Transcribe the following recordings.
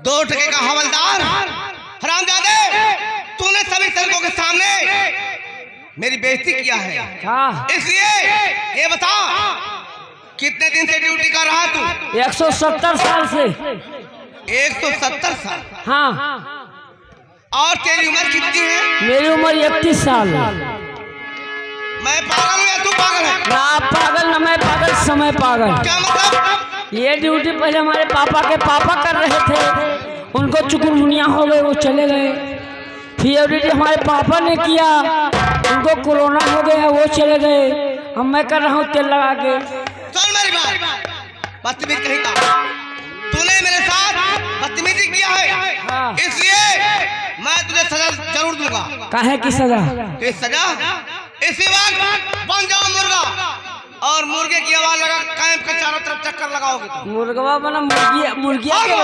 दो टके का हवलदार हरामजादे, तूने सभी सड़कों के सामने मेरी बेइज्जती किया है। इसलिए ये बता, कितने दिन से ड्यूटी कर रहा तू? 170 साल से। 170 साल? हाँ। और तेरी उम्र कितनी है? मेरी उम्र 31 साल। मैं पागल हूँ या तू पागल है? ना पागल, ना मैं पागल, समय पागल। क्या मतलब? ये ड्यूटी पहले हमारे पापा के पापा कर रहे थे, उनको चिकुनगुनिया हो गए, वो चले गए। फिर ड्यूटी हमारे पापा ने किया, उनको कोरोना हो गया, वो चले गए। अब मैं कर रहा हूँ तेल लगा के। सुन मेरी बात, बदतमीज कहीं का, तूने मेरे साथ बदतमीजी किया है। हाँ। इसलिए मैं तुझे सजा जरूर दूंगा। काहे की सजा? इस सजा इसी वक्त बन जाओ मुर्गा, और मुर्गे की आवाज लगा कैंप के चारों तरफ चक्कर लगाओगे तो। मुर्गा बना मुर्गिया के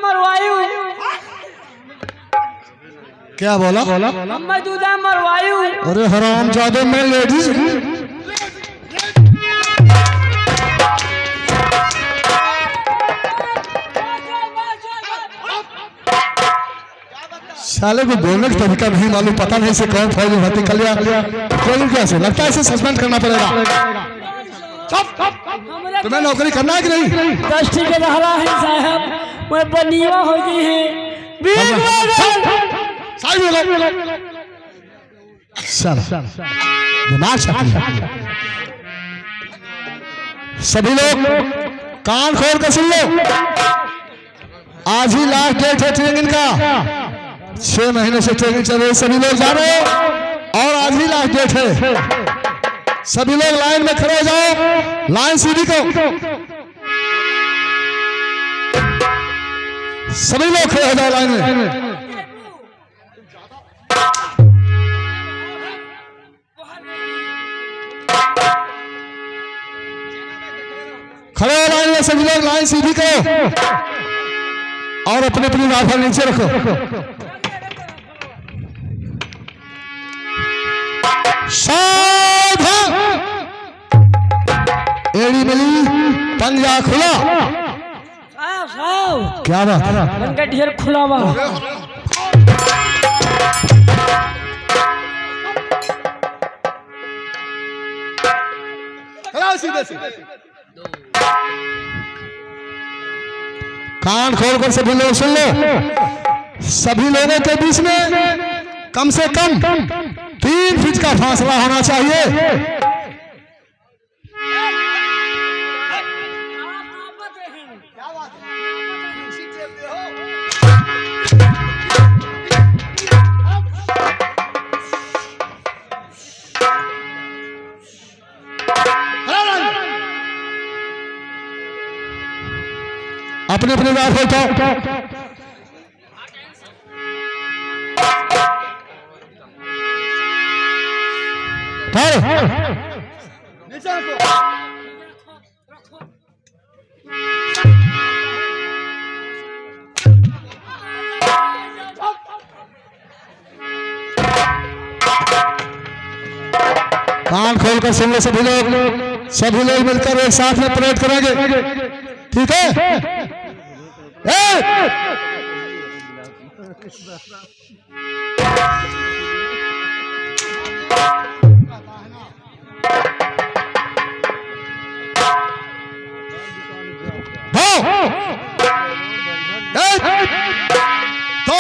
मरवायु। क्या बोला? मरवायु। अरे हरामजादे, मैं लेडीज हूँ। साले को बोलने का तरीका नहीं मालूम, पता नहीं से कौन फौज भर्ती कर लिया। कैसे लगता है इसे सस्पेंड करना पड़ेगा। तुम्हें नौकरी करना है कि नहीं? 10 टीके रहा है साहब, मैं बनिया हो गई है। सभी लोग कान खोल कर सुन लो, आज ही लास्ट डेट है ट्रेनिंग का। 6 महीने से ट्रेनिंग चल रही, सभी लोग जा रहे हो और आज ही लास्ट डेट है। सभी लोग लाइन में खड़े हो जाओ, लाइन सीधी को। सभी लोग खड़े हो जाओ लाइन में। खड़े हो लाइन में, सभी लोग लाइन सीधी करो और अपने अपनी राइफल नीचे रखो। सावधान, एड़ी मिली, पंजा खुला। क्या बात? उनका ढेर खुला हुआ। कान खोलकर सभी लोग सुन लो, सभी लोगों के बीच में कम से कम 3 फीट का फासला होना चाहिए। अपने अपने राइफल उठाओ। कान खोलकर सुन लो सभी लोग मिलकर एक साथ में परेड करेंगे, ठीक है? दो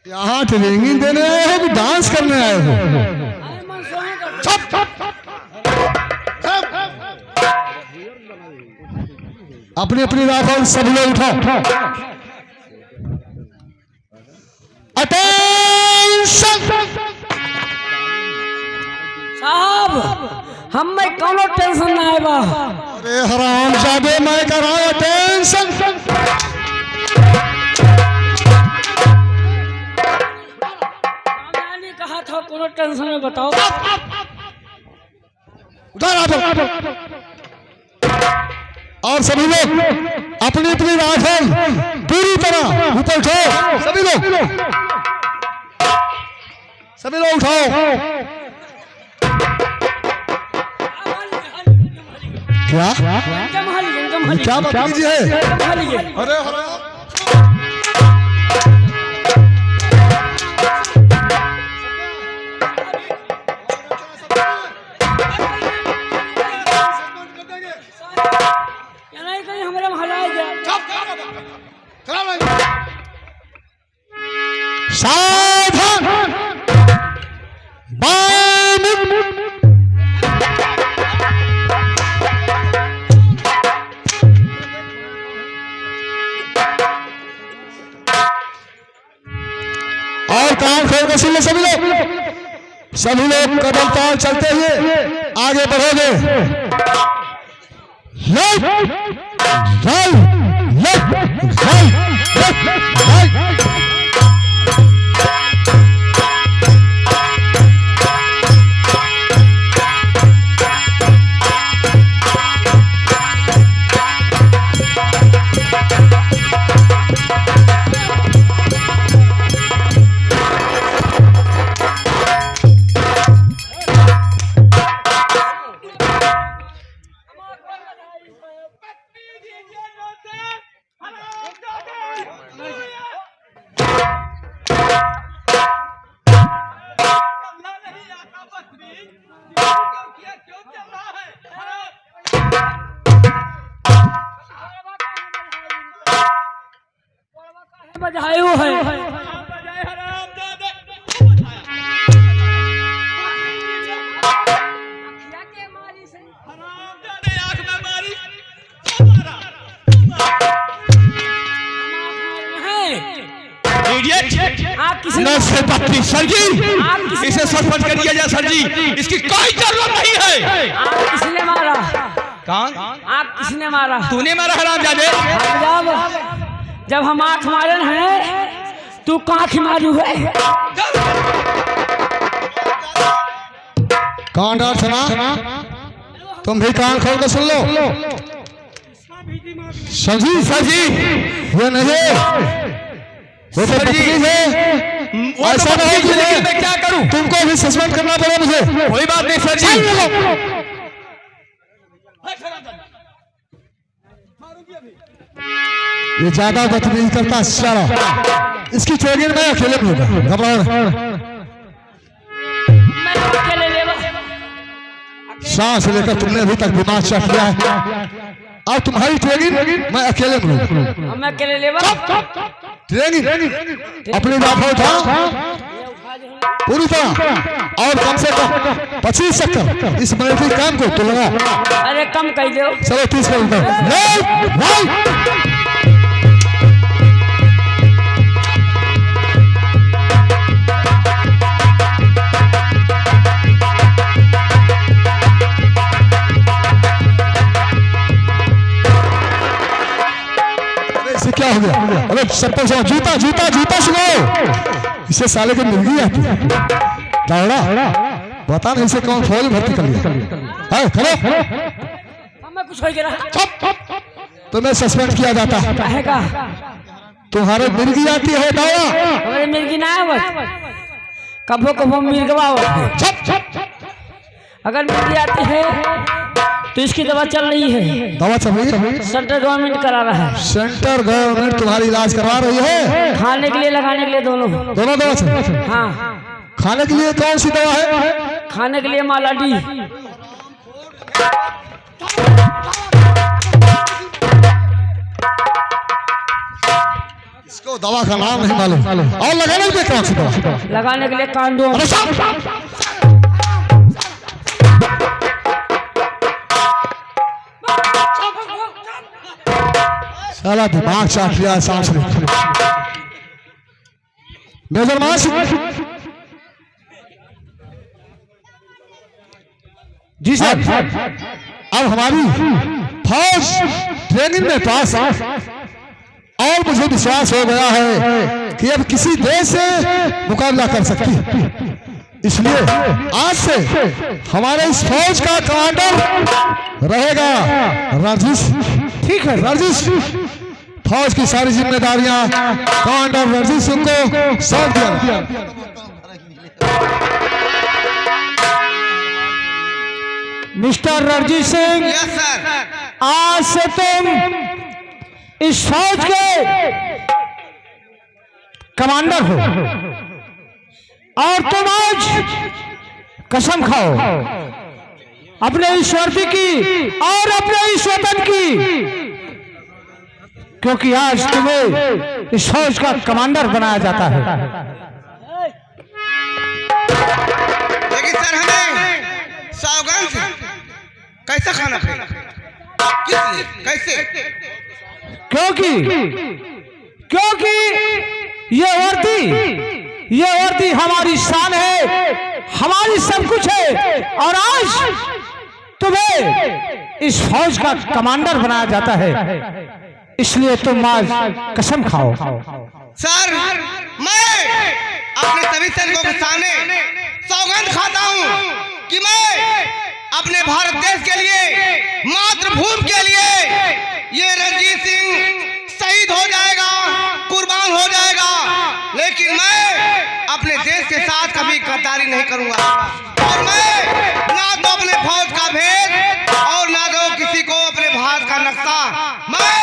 यहाँ ट्रेनिंग देने आए हो कि डांस करने आए हो? अपनी अपनी राइफल सब लोग उठाओ। अटेंशन साहब, हम में कोनो टेंशन ना है बा। अरे हराम जादे, मैं कर रहा हूं अटेंशन। मैंने कहा था कोनो टेंशन में बताओ। उधर आ जाओ। और सभी लोग अपनी अपनी राइफल पूरी तरह ऊपर उठाओ। सभी लोग उठाओ। क्या क्या बात कीजिए? अरे हमारे महलाए सावधान। और कान खोल कर सुन लो सभी लोग कदम ताल चलते हुए आगे बढ़ोगे। Left right, left right, left right. बजायो है सर जी, इसे सस्पेंड कर दिया जाए सर जी, इसकी कोई जरूरत नहीं है। आप किसने मारा? कौन? आप किसने मारा? तूने मारा हरामजादे। जब हम आंख मारन है तू कांख मारू है। कान डाल सुना, तुम भी कान खोल कर सुन लो। सर जी ये नहीं, वो तो बदतमीज है। ऐसा नहीं कि मैं क्या करूं, तुमको भी सस्पेंड करना पड़े मुझे। कोई बात नहीं सर जी। ये ज्यादा बदतमीजी करता है सारा। इसकी ट्रेनिंग मैं अकेले लूंगा, घबराओ। सांस लेकर तुमने अभी तक दिमाग चेक किया है, और तुम्हारी ट्रेनिंग मैं अकेले लूंगा। मैं अकेले लेवा ट्रेनिंग अपनी राइफल उठा पूरी तरह, और कम से कम 25 सेकंड इस मिलिट्री काम को तो लगा। अरे कम कर दो। चलो 30 सेकंड। क्या हो गया? अरे सबको सुनो, जूता जूता जूता सुनो। इसे साले के मिल गई आती दावड़ा, बता नहीं इसे कौन फौज भर्ती कर लिया है? खड़ो हमें कुछ हो गया तो मैं सस्पेंड किया जाता है का? तुम्हारे मिर्गी आती है दावड़ा? हमारे मिर्गी ना है, कबो कबो मिर्गवा। अगर मिल जाती है तो इसकी दवा चल रही है। दवा चल रही है? सेंट्रल गवर्नमेंट करा रहा है। सेंट्रल गवर्नमेंट तुम्हारी इलाज करवा रही है? खाने के लिए लगाने के लिए दोनों दवा चल। हाँ। खाने के लिए कौन सी दवा है? खाने के लिए माला डी। इसको दवा का नाम नहीं मालूम। और लगाने के लिए कौन सी दवा? लगाने के लिए कांडोम। साला दिमाग चाट लिया सांस ने। मेजर मास जी सर, अब हमारी फौज ट्रेनिंग में पास और मुझे विश्वास हो गया है कि अब किसी देश से मुकाबला कर सकती है। इसलिए आज से हमारे इस फौज का कमांडर रहेगा राजेश। ठीक है राजेश, फौज की सारी जिम्मेदारियां कमांडर राजेश सिंह को सौंप दिया। Mister Ranjit Singh, yes sir. आज से तुम इस फौज के कमांडर हो और तुम आज कसम खाओ अपने इस वर्दी की और अपने इस वतन की, क्योंकि आज तुम्हें इस फौज का कमांडर बनाया जाता है। लेकिन सर हमें सावधान से कैसे खाना खाएगा? कैसे? क्योंकि ये वर्दी हमारी शान है, हमारी सब कुछ है और आज तुम्हें इस फौज का कमांडर बनाया जाता है। इसलिए तुम आज कसम खाओ। सर मैं अपने सभी सैनिकों के सामने सौगंध खाता हूँ कि मैं अपने भारत देश के लिए, मातृभूमि के लिए ये रणजीत सिंह शहीद हो जाएगा, कुर्बान हो जाएगा, लेकिन मैं अपने देश के साथ कभी गद्दारी नहीं करूंगा। और मैं ना तो अपने फौज का भेद और ना तो किसी को अपने भारत का नक्शा मैं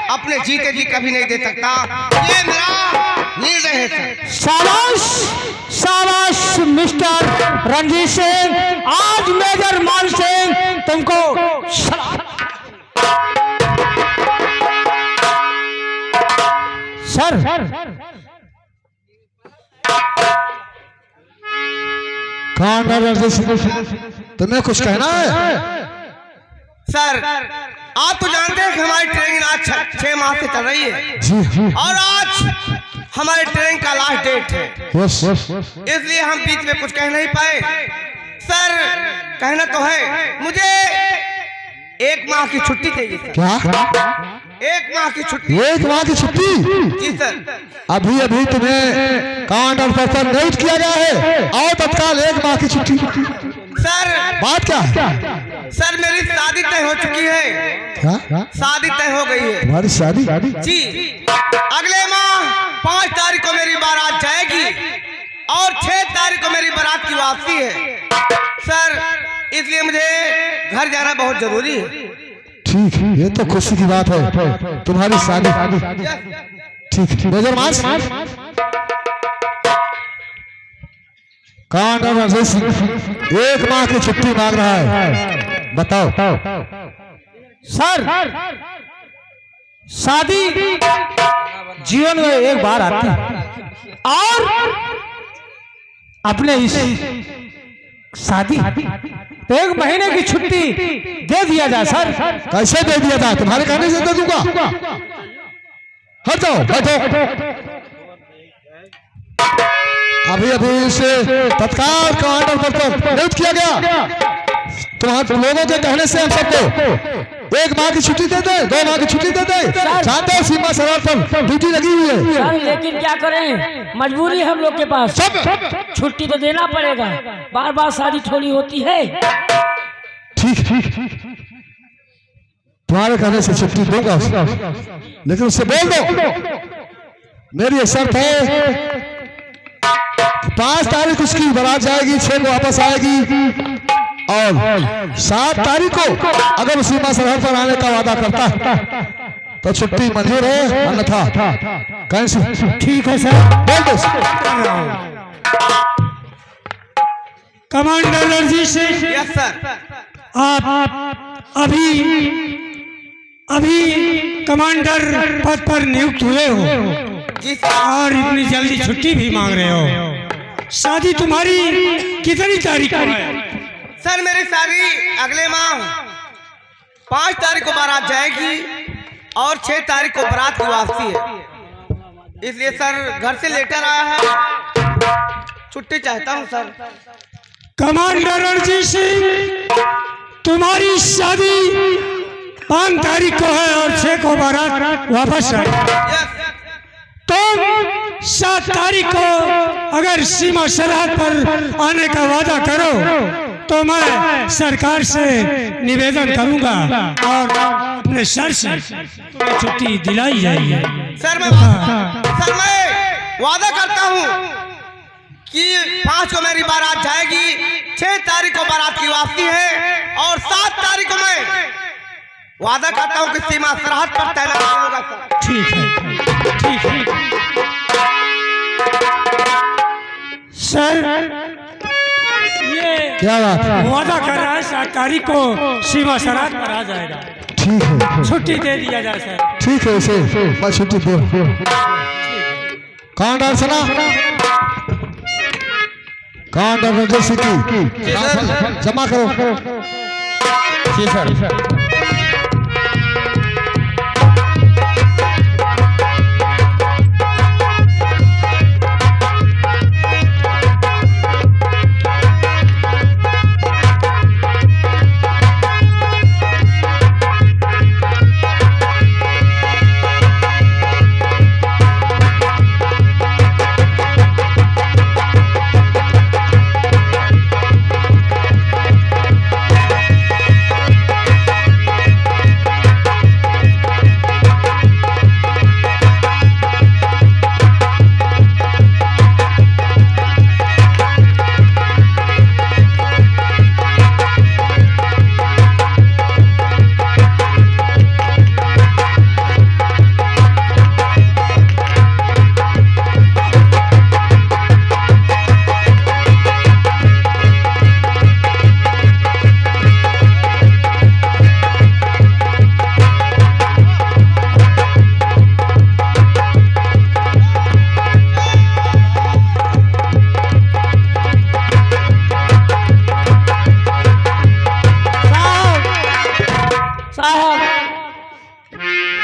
अपने जीते जी कभी नहीं दे सकता। ये मेरा निर्णय है सर। शाबाश शाबाश मिस्टर रणजीत सिंह, आज मेजर मान सिंह तुमको सर तुम्हें कुछ कहना है? सर आप तो जानते हैं कि हमारी ट्रेनिंग आज 6 माह से चल रही है जी। और आज हमारे ट्रेनिंग का लास्ट डेट है, इसलिए हम बीच में कुछ कह नहीं पाए। सर कहना तो है, मुझे 1 माह की छुट्टी चाहिए सर। क्या? 1 माह की छुट्टी? 1 माह की छुट्टी? जी सर। अभी तुम्हें कमांडर पर नियुक्त किया गया है और तत्काल 1 माह की छुट्टी। सर बात क्या है? सर मेरी शादी तय हो चुकी है। क्या? शादी तय हो गई है। तुम्हारी शादी? जी, अगले माह 5 तारीख को मेरी बारात जाएगी और 6 तारीख को मेरी बारात की वापसी है सर, इसलिए मुझे घर जाना बहुत जरूरी है। ठीक, ये तो खुशी की बात है, तुम्हारी शादी। ठीक, मेजर मार्स कमांडर रणजीत सिंह 1 माह की छुट्टी मांग रहा है। बताओ सर, शादी जीवन में एक बार आती है और अपने इस शादी तो 1 महीने की छुट्टी दे दिया जाए सर। कैसे दे दिया जाए? तुम्हारे कहने से दे दूंगा। हट जाओ, बैठो। अभी से तत्काल कमांडर पद पर नियुक्त किया गया। तुम्हारे लोगों के कहने से हम सबको 1 माह की छुट्टी दे दे, 2 माह की छुट्टी दे दे। जानते हो सीमा सरहद पर ड्यूटी लगी हुई है सर, लेकिन क्या करें, मजबूरी हम लोग के पास। सब छुट्टी तो देना पड़ेगा, बार बार शादी थोड़ी होती है। ठीक, तुम्हारे कहने से छुट्टी दूंगा, लेकिन उससे बोल दो मेरी शर्त है 5 तारीख उसकी बारात जाएगी, 6 को वापस आएगी और 7 तारीख को अगर सीमा सरहद पर आने का वादा करता तो छुट्टी मंजूर है, अन्यथा कैंसिल। ठीक है सर। बोल दो। Commander Ranjit Singh, yes sir. आप अभी कमांडर पद पर नियुक्त हुए हो जी सर। और इतनी जल्दी छुट्टी भी मांग रहे हो। शादी तुम्हारी कितनी तारीख को है? सर मेरी शादी अगले माह 5 तारीख को बारात जाएगी और 6 तारीख को बारात की वापसी है, इसलिए सर घर से लेटर आया है, छुट्टी चाहता हूँ सर। कमांडर रणजीत सिंह, तुम्हारी शादी 5 तारीख को है और 6 को बारात वापस है। यस। तुम 7 तारीख को अगर सीमा सरहद पर आने का वादा करो तो मैं सरकार से निवेदन करूंगा और अपने सर से तुम्हें छुट्टी दिलाई जाएगी। सर मैं वादा करता हूँ कि 5 को मेरी बारात जाएगी, 6 तारीख को बारात की वापसी है और 7 तारीख को मैं वादा करता हूँ कि सीमा सरहद पर तैनात होगा सर। ठीक है, ठीक है सर। ये क्या बात है? वादा कर रहा है 7 तारीख को सीमा सरहद पर आ जाएगा। ठीक है, छुट्टी दे दिया जाए सर। ठीक है, इसे मैं छुट्टी दे। कहाँ डाल सुना? कहाँ डाल रंजीत सिंह की जमा करो। जी सर।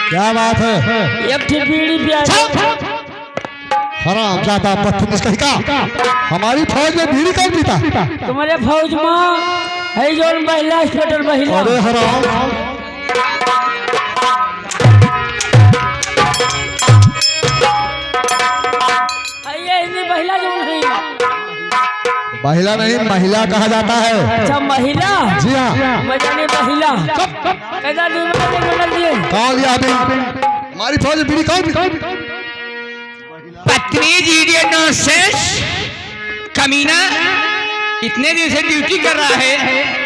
क्या बात है? एक ठीक बीड़ी पिया। हराम ज्यादा बदतमीज कहीं का। हमारी फौज में बीड़ी कौन पीता? तुम्हारे फौज में है जो महिला स्वेटर महिला। अरे हराम, ये महिला जो नहीं, महिला नहीं महिला कहा जाता है। अच्छा महिला। जी हाँ, मैं जाने महिला। कैसा बदल दिए? कौन लिया अभी? हमारी फौज में बीड़ी कौन पीता? बदतमीज इडियट नॉनसेंस कमीना, इतने दिन से ड्यूटी कर रहा है,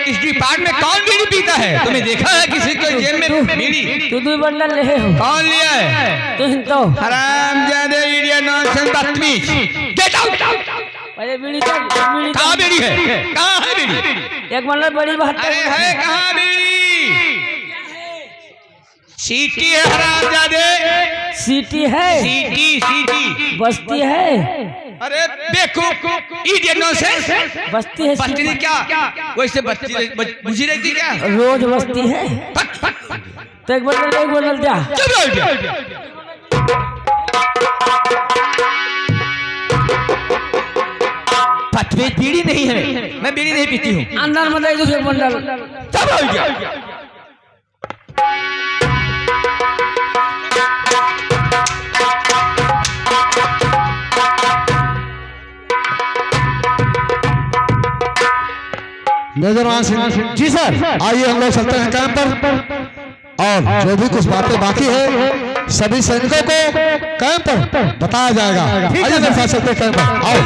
इस डिपार्टमेंट में कौन बीड़ी पीता है? तुमने देखा है किसी के जेब में बीड़ी? तू 2 बंडल ले हो। कौन लिया है? तुम तो हरामजादे इडियट नॉनसेंस बदतमीज, गेट आउट। पहले बीड़ी कहाँ बीड़ी है? कहाँ है बीड़ी? एक बंडल बड़ी बात। अरे है कहाँ बीड़ी? सीटी है हरामजादे, सीटी है। सीटी बस्ती है। अरे बेवकूफ इडियट नॉनसेंस, बस्ती है। बस्ती नहीं क्या? वैसे बस्ती बुझी रहती क्या? रोज बस्ती है। तो एक बंडल जा। चुप रहो। पतवे बीड़ी नहीं है, मैं बीड़ी नहीं पीती हूँ। अंदर में दे दो एक बंडल। चुप रहो। मेजरवान सिंह जी सर, आइए हम लोग चलते हैं कैंप पर और जो भी कुछ बातें बाकी है सभी सैनिकों को कैंप पर बताया जाएगा। आइए मेरे साथ चलते हैं कैंप पर। आओ।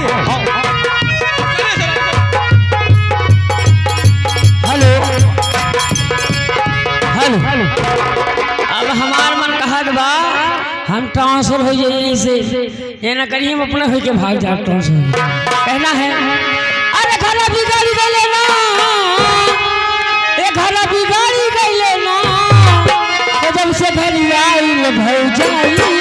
ट्रांसफर हो जाए यहीं से, ये ना करिए हम अपने हो के भाग जाए ट्रांसफर कहना है। अरे घर बिगाड़ी गए लेना, ये घर बिगाड़ी गए लेना, जब से घर आई भौ जाई